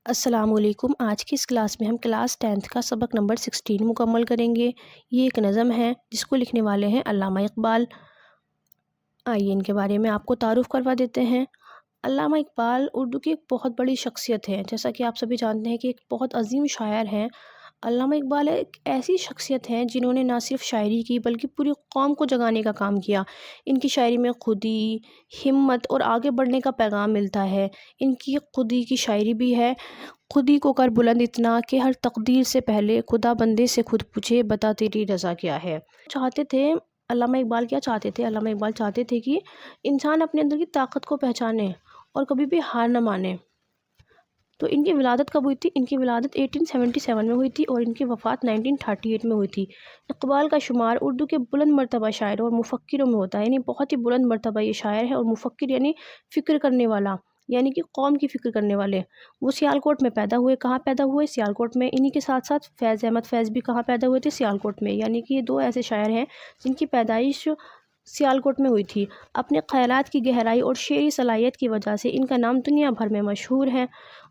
السلام علیکم۔ آج کی اس کلاس میں ہم کلاس 10th کا سبق نمبر 16 مکمل کریں گے۔ یہ ایک نظم ہے جس کو لکھنے والے ہیں علامہ اقبال۔ آئیے ان کے بارے میں آپ کو تعارف کروا دیتے ہیں۔ علامہ اقبال اردو کی ایک بہت بڑی شخصیت ہے، جیسا کہ آپ سبھی جانتے ہیں کہ ایک بہت عظیم شاعر ہیں۔ علامہ اقبال ایک ایسی شخصیت ہیں جنہوں نے نہ صرف شاعری کی بلکہ پوری قوم کو جگانے کا کام کیا۔ ان کی شاعری میں خودی، ہمت اور آگے بڑھنے کا پیغام ملتا ہے۔ ان کی خودی کی شاعری بھی ہے: خودی کو کر بلند اتنا کہ ہر تقدیر سے پہلے خدا بندے سے خود پوچھے بتا تیری رضا کیا ہے۔ چاہتے تھے علامہ اقبال کیا چاہتے تھے؟ علامہ اقبال چاہتے تھے کہ انسان اپنے اندر کی طاقت کو پہچانے اور کبھی بھی ہار نہ مانے۔ تو ان کی ولادت کب ہوئی تھی؟ ان کی ولادت 1877 میں ہوئی تھی اور ان کی وفات 1938 میں ہوئی تھی۔ اقبال کا شمار اردو کے بلند مرتبہ شاعروں اور مفکروں میں ہوتا ہے، یعنی بہت ہی بلند مرتبہ یہ شاعر ہے۔ اور مفکر یعنی فکر کرنے والا، یعنی کہ قوم کی فکر کرنے والے۔ وہ سیالکوٹ میں پیدا ہوئے۔ کہاں پیدا ہوئے؟ سیالکوٹ میں۔ انہی کے ساتھ ساتھ فیض احمد فیض بھی کہاں پیدا ہوئے تھے؟ سیالکوٹ میں۔ یعنی کہ یہ دو ایسے شاعر ہیں جن کی پیدائش سیالکوٹ میں ہوئی تھی۔ اپنے خیالات کی گہرائی اور شعری صلاحیت کی وجہ سے ان کا نام دنیا بھر میں مشہور ہے۔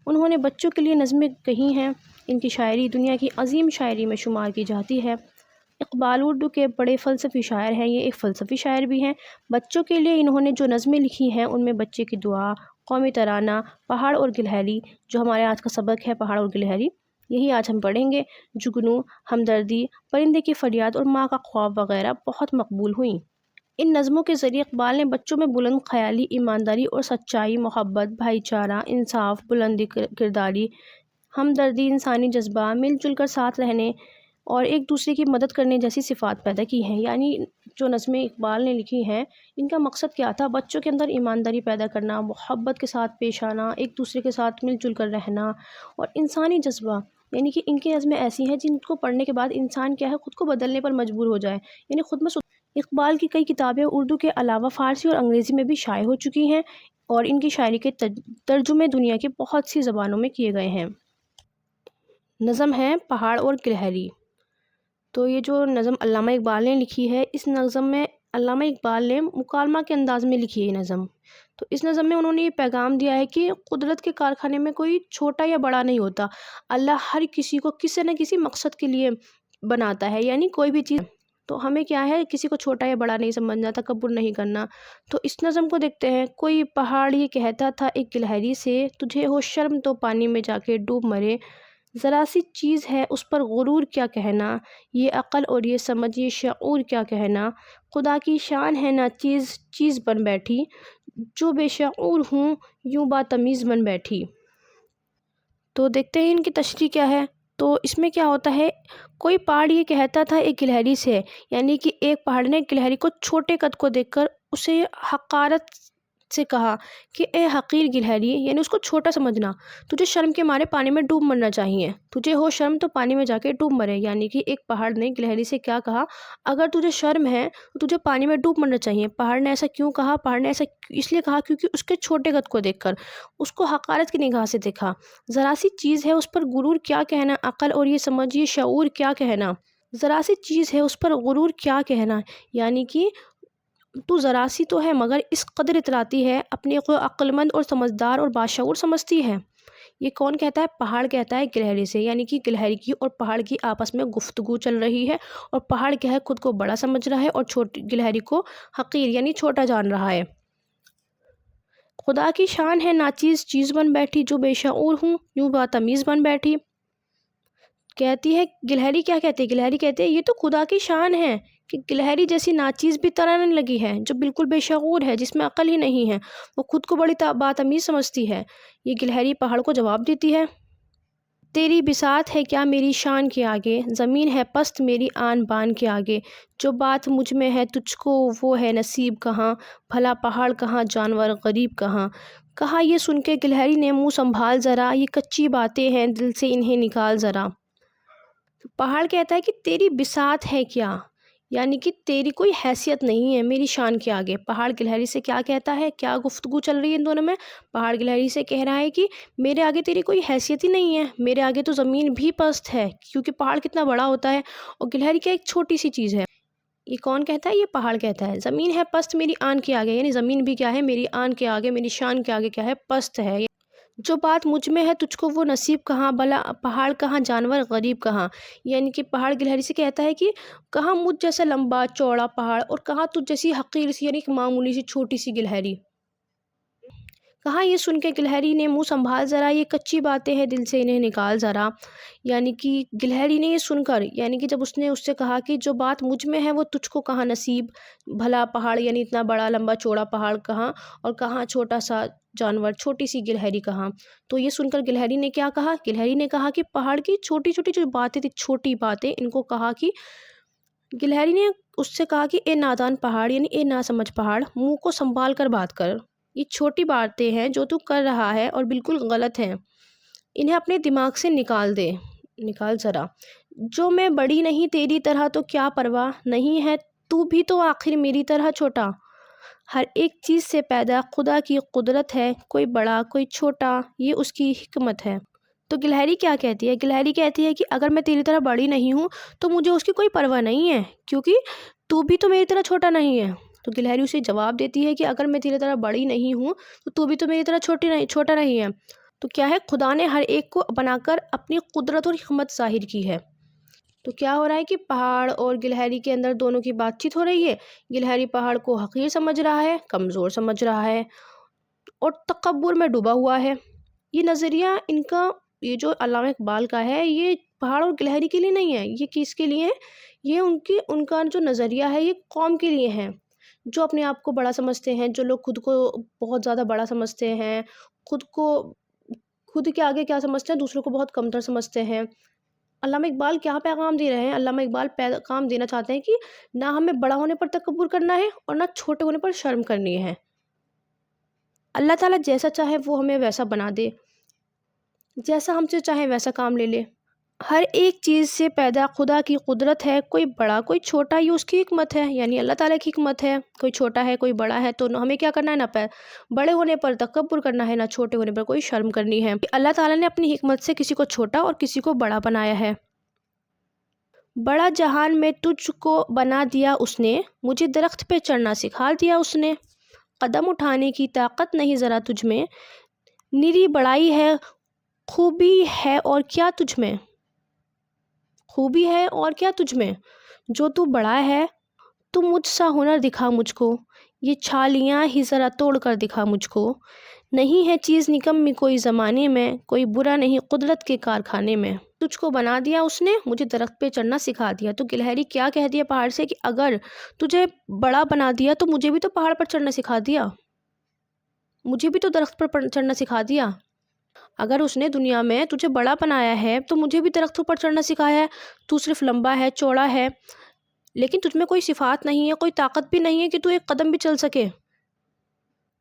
انہوں نے بچوں کے لیے نظمیں کہی ہیں۔ ان کی شاعری دنیا کی عظیم شاعری میں شمار کی جاتی ہے۔ اقبال اردو کے بڑے فلسفی شاعر ہیں، یہ ایک فلسفی شاعر بھی ہیں۔ بچوں کے لیے انہوں نے جو نظمیں لکھی ہیں ان میں بچے کی دعا، قومی ترانہ، پہاڑ اور گلہری، جو ہمارے آج کا سبق ہے پہاڑ اور گلہری، یہی آج ہم پڑھیں گے، جگنو، ہمدردی، پرندے کی فریاد اور ماں کا خواب وغیرہ بہت مقبول ہوئیں۔ ان نظموں کے ذریعے اقبال نے بچوں میں بلند خیالی، ایمانداری اور سچائی، محبت، بھائی چارہ، انصاف، بلند کرداری، ہمدردی، انسانی جذبہ، مل جل کر ساتھ رہنے اور ایک دوسرے کی مدد کرنے جیسی صفات پیدا کی ہیں۔ یعنی جو نظمیں اقبال نے لکھی ہیں ان کا مقصد کیا تھا؟ بچوں کے اندر ایمانداری پیدا کرنا، محبت کے ساتھ پیش آنا، ایک دوسرے کے ساتھ مل جل کر رہنا اور انسانی جذبہ، یعنی کہ ان کی نظمیں ایسی ہیں جن کو پڑھنے کے بعد انسان کیا ہے، خود کو بدلنے پر مجبور ہو جائے، یعنی خود میں اقبال کی کئی کتابیں اردو کے علاوہ فارسی اور انگریزی میں بھی شائع ہو چکی ہیں اور ان کی شاعری کے ترجمے دنیا کی بہت سی زبانوں میں کیے گئے ہیں۔ نظم ہے پہاڑ اور گلہری۔ تو یہ جو نظم علامہ اقبال نے لکھی ہے، اس نظم میں علامہ اقبال نے مکالمہ کے انداز میں لکھی ہے یہ نظم۔ تو اس نظم میں انہوں نے یہ پیغام دیا ہے کہ قدرت کے کارخانے میں کوئی چھوٹا یا بڑا نہیں ہوتا، اللہ ہر کسی کو کسی نہ کسی مقصد کے لیے بناتا ہے، یعنی کوئی بھی چیز، تو ہمیں کیا ہے، کسی کو چھوٹا یا بڑا نہیں سمجھنا، تکبر نہیں کرنا۔ تو اس نظم کو دیکھتے ہیں: کوئی پہاڑ یہ کہتا تھا ایک گلہری سے، تجھے ہو شرم تو پانی میں جا کے ڈوب مرے، ذرا سی چیز ہے اس پر غرور کیا کہنا، یہ عقل اور یہ سمجھ یہ شعور کیا کہنا، خدا کی شان ہے ناچیز چیز بن بیٹھی، جو بے شعور ہوں یوں باتمیز بن بیٹھی۔ تو دیکھتے ہیں ان کی تشریح کیا ہے۔ تو اس میں کیا ہوتا ہے، کوئی پہاڑ یہ کہتا تھا ایک گلہری سے، یعنی کہ ایک پہاڑ نے گلہری کو چھوٹے قد کو دیکھ کر اسے حقارت سے کہا کہ اے حقیر گلہری، یعنی اس کو چھوٹا سمجھنا، تجھے شرم کے مارے پانی میں ڈوب مرنا چاہیے، تجھے ہو شرم تو پانی میں جا کے ڈوب مرے۔ یعنی کہ ایک پہاڑ نے گلہری سے کیا کہا، اگر تجھے شرم ہے تو تجھے پانی میں ڈوب مرنا چاہیے۔ پہاڑ نے ایسا کیوں کہا؟ پہاڑ نے ایسا اس لیے کہا کیونکہ اس کے چھوٹے قد کو دیکھ کر اس کو حقارت کی نگاہ سے دیکھا۔ ذرا سی چیز ہے اس پر غرور کیا کہنا، عقل اور یہ سمجھ یہ شعور کیا کہنا، ذرا سی چیز ہے اس پر غرور کیا کہنا، یعنی کہ تو ذرا سی تو ہے مگر اس قدر اتراتی ہے، اپنے کو عقل مند اور سمجھدار اور باشعور سمجھتی ہے۔ یہ کون کہتا ہے؟ پہاڑ کہتا ہے گلہری سے، یعنی کہ گلہری کی اور پہاڑ کی آپس میں گفتگو چل رہی ہے اور پہاڑ کیا ہے، خود کو بڑا سمجھ رہا ہے اور گلہری کو حقیر یعنی چھوٹا جان رہا ہے۔ خدا کی شان ہے ناچیز چیز بن بیٹھی، جو بے شعور ہوں یوں باتمیز بن بیٹھی۔ کہتی ہے گلہری، کیا کہتی ہے گلہری؟ کہتے ہیں یہ تو خدا کی شان ہے کہ گلہری جیسی ناچیز بھی تراننے لگی ہے، جو بالکل بے شعور ہے، جس میں عقل ہی نہیں ہے، وہ خود کو بڑی باتمیز سمجھتی ہے۔ یہ گلہری پہاڑ کو جواب دیتی ہے: تیری بساط ہے کیا میری شان کے آگے، زمین ہے پست میری آن بان کے آگے، جو بات مجھ میں ہے تجھ کو وہ ہے نصیب کہاں، بھلا پہاڑ کہاں جانور غریب کہاں۔ کہا یہ سن کے گلہری نے منہ سنبھال ذرا، یہ کچی باتیں ہیں دل سے انہیں نکال ذرا۔ پہاڑ کہتا ہے کہ تیری بساط ہے کیا، یعنی کہ تیری کوئی حیثیت نہیں ہے میری شان کے آگے۔ پہاڑ گلہری سے کیا کہتا ہے، کیا گفتگو چل رہی ہے ان دونوں میں؟ پہاڑ گلہری سے کہہ رہا ہے کہ میرے آگے تیری کوئی حیثیت ہی نہیں ہے، میرے آگے تو زمین بھی پست ہے، کیونکہ پہاڑ کتنا بڑا ہوتا ہے اور گلہری کیا ایک چھوٹی سی چیز ہے۔ یہ کون کہتا ہے؟ یہ پہاڑ کہتا ہے زمین ہے پست میری آن کے آگے، یعنی زمین بھی کیا ہے، میری آن کے آگے، میری شان کے آگے کیا ہے، پست ہے۔ جو بات مجھ میں ہے تجھ کو وہ نصیب کہاں، بھلا پہاڑ کہاں جانور غریب کہاں. یعنی کہ پہاڑ گلہری سے کہتا ہے کہ کہاں مجھ جیسا لمبا چوڑا پہاڑ اور کہاں تجھ جیسی حقیر سی یعنی کہ معمولی سی چھوٹی سی گلہری. کہا یہ سن کے گلہری نے منہ سنبھال ذرا، یہ کچی باتیں ہیں دل سے انہیں نکال ذرا. یعنی کہ گلہری نے یہ سن کر، یعنی کہ جب اس نے اس سے کہا کہ جو بات مجھ میں ہے وہ تجھ کو کہاں نصیب، بھلا پہاڑ یعنی اتنا بڑا لمبا چوڑا پہاڑ کہاں، اور کہاں چھوٹا سا جانور چھوٹی سی گلہری کہاں. تو یہ سن کر گلہری نے کیا کہا، گلہری نے کہا کہ پہاڑ کی چھوٹی چھوٹی جو باتیں تھی، چھوٹی باتیں، ان کو کہا کہ گلہری نے اس سے کہا کہ اے نادان پہاڑ یعنی اے ناسمجھ پہاڑ، منہ کو سنبھال کر بات کر. یہ چھوٹی باتیں ہیں جو تو کر رہا ہے اور بالکل غلط ہیں، انہیں اپنے دماغ سے نکال ذرا. جو میں بڑی نہیں تیری طرح تو کیا پرواہ نہیں ہے، تو بھی تو آخر میری طرح چھوٹا. ہر ایک چیز سے پیدا خدا کی قدرت ہے، کوئی بڑا کوئی چھوٹا، یہ اس کی حکمت ہے. تو گلہری کیا کہتی ہے، گلہری کہتی ہے کہ اگر میں تیری طرح بڑی نہیں ہوں تو مجھے اس کی کوئی پرواہ نہیں ہے، کیونکہ تو بھی تو میری طرح چھوٹا نہیں ہے. تو گلہری اسے جواب دیتی ہے کہ اگر میں تیری طرح بڑی نہیں ہوں تو بھی تو میری طرح چھوٹا نہیں ہے. تو کیا ہے، خدا نے ہر ایک کو بنا کر اپنی قدرت اور حکمت ظاہر کی ہے. تو کیا ہو رہا ہے کہ پہاڑ اور گلہری کے اندر دونوں کی بات چیت ہو رہی ہے. گلہری پہاڑ کو حقیر سمجھ رہا ہے، کمزور سمجھ رہا ہے اور تکبر میں ڈوبا ہوا ہے. یہ نظریہ ان کا، یہ جو علامہ اقبال کا ہے، یہ پہاڑ اور گلہری کے لیے نہیں ہے، یہ کس کے لیے ہے، یہ ان کا جو نظریہ ہے یہ قوم کے لیے ہے، جو اپنے آپ کو بڑا سمجھتے ہیں، جو لوگ خود کو بہت زیادہ بڑا سمجھتے ہیں، خود کے آگے کیا سمجھتے ہیں، دوسروں کو بہت کمتر سمجھتے ہیں. علامہ اقبال کیا پیغام دے رہے ہیں، علامہ اقبال پیغام دینا چاہتے ہیں کہ نہ ہمیں بڑا ہونے پر تکبر کرنا ہے اور نہ چھوٹے ہونے پر شرم کرنی ہے. اللہ تعالیٰ جیسا چاہے وہ ہمیں ویسا بنا دے، جیسا ہم سے چاہے ویسا کام لے لے. ہر ایک چیز سے پیدا خدا کی قدرت ہے، کوئی بڑا کوئی چھوٹا، یہ اس کی حکمت ہے، یعنی اللہ تعالیٰ کی حکمت ہے. کوئی چھوٹا ہے کوئی بڑا ہے، تو ہمیں کیا کرنا ہے، نہ بڑے ہونے پر تکبر کرنا ہے، نہ چھوٹے ہونے پر کوئی شرم کرنی ہے. اللہ تعالیٰ نے اپنی حکمت سے کسی کو چھوٹا اور کسی کو بڑا بنایا ہے. بڑا جہان میں تجھ کو بنا دیا اس نے، مجھے درخت پہ چڑھنا سکھا دیا اس نے. قدم اٹھانے کی طاقت نہیں ذرا تجھ میں، نری بڑائی ہے خوبی ہے اور کیا تجھ میں، خوبی ہے اور کیا تجھ میں. جو تو بڑا ہے تو مجھ سا ہنر دکھا مجھ کو، یہ چھالیاں ہی ذرا توڑ کر دکھا مجھ کو. نہیں ہے چیز نکمی کوئی زمانے میں، کوئی برا نہیں قدرت کے کارخانے میں. تجھ کو بنا دیا اس نے، مجھے درخت پہ چڑھنا سکھا دیا. تو گلہری کیا کہہ دیا پہاڑ سے کہ اگر تجھے بڑا بنا دیا تو مجھے بھی تو پہاڑ پر چڑھنا سکھا دیا، مجھے بھی تو درخت پر چڑھنا سکھا دیا. اگر اس نے دنیا میں تجھے بڑا بنایا ہے تو مجھے بھی درختوں پر چڑھنا سکھایا ہے. تو صرف لمبا ہے چوڑا ہے، لیکن تجھ میں کوئی صفات نہیں ہے، کوئی طاقت بھی نہیں ہے کہ تو ایک قدم بھی چل سکے.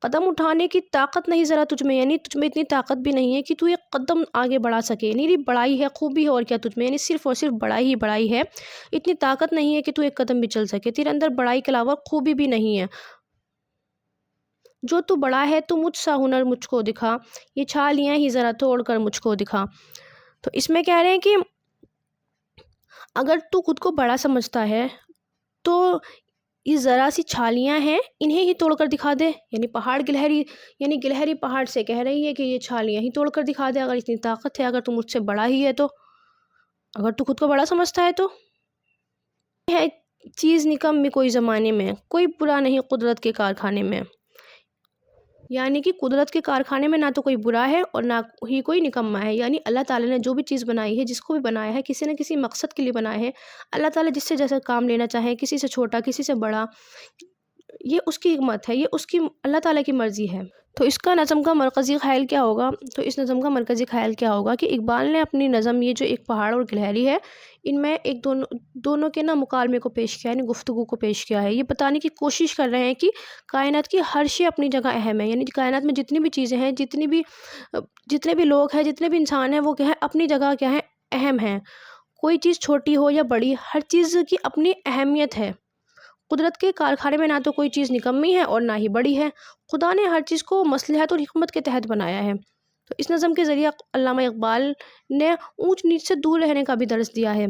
قدم اٹھانے کی طاقت نہیں ذرا تجھ میں، یعنی تجھ میں اتنی طاقت بھی نہیں ہے کہ تو ایک قدم آگے بڑھا سکے. یعنی بڑائی ہے خوبی ہے اور کیا تجھ میں، یعنی صرف اور صرف بڑائی ہی بڑائی ہے، اتنی طاقت نہیں ہے کہ تو ایک قدم بھی چل سکے. تیرے اندر بڑائی کے علاوہ خوبی بھی نہیں ہے. جو تو بڑا ہے تو مجھ سا ہنر مجھ کو دکھا، یہ چھالیاں ہی ذرا توڑ کر مجھ کو دکھا. تو اس میں کہہ رہے ہیں کہ اگر تو خود کو بڑا سمجھتا ہے تو یہ ذرا سی چھالیاں ہیں، انہیں ہی توڑ کر دکھا دے. یعنی گلہری پہاڑ سے کہہ رہی ہے کہ یہ چھالیاں ہی توڑ کر دکھا دے، اگر اتنی طاقت ہے، اگر تو مجھ سے بڑا ہی ہے، تو اگر تو خود کو بڑا سمجھتا ہے تو. ہے چیز نکمی کوئی زمانے میں، کوئی برا نہیں قدرت کے کارخانے میں. یعنی کہ قدرت کے کارخانے میں نہ تو کوئی برا ہے اور نہ ہی کوئی نکما ہے. یعنی اللہ تعالیٰ نے جو بھی چیز بنائی ہے، جس کو بھی بنایا ہے، کسی نہ کسی مقصد کے لیے بنایا ہے. اللہ تعالیٰ جس سے جیسا کام لینا چاہے، کسی سے چھوٹا کسی سے بڑا، یہ اس کی حکمت ہے، یہ اس کی اللہ تعالیٰ کی مرضی ہے. تو اس کا نظم کا مرکزی خیال کیا ہوگا، تو اس نظم کا مرکزی خیال کیا ہوگا کہ اقبال نے اپنی نظم، یہ جو ایک پہاڑ اور گلہری ہے، ان میں ایک دونوں کے مکالمے کو پیش کیا، یعنی گفتگو کو پیش کیا ہے. یہ بتانے کی کوشش کر رہے ہیں کہ کائنات کی ہر شے اپنی جگہ اہم ہے. یعنی کائنات میں جتنی بھی چیزیں ہیں، جتنے بھی لوگ ہیں، جتنے بھی انسان ہیں، وہ کیا ہے، اپنی جگہ کیا ہے، اہم ہیں. کوئی چیز چھوٹی ہو یا بڑی، ہر چیز کی اپنی اہمیت ہے. قدرت کے کارخانے میں نہ تو کوئی چیز نکمی ہے اور نہ ہی بڑی ہے. خدا نے ہر چیز کو مصلحت اور حکمت کے تحت بنایا ہے. تو اس نظم کے ذریعہ علامہ اقبال نے اونچ نیچ سے دور رہنے کا بھی درس دیا ہے.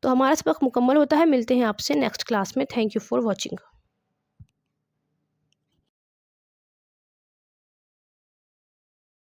تو ہمارا سبق مکمل ہوتا ہے. ملتے ہیں آپ سے نیکسٹ کلاس میں. Thank you for watching.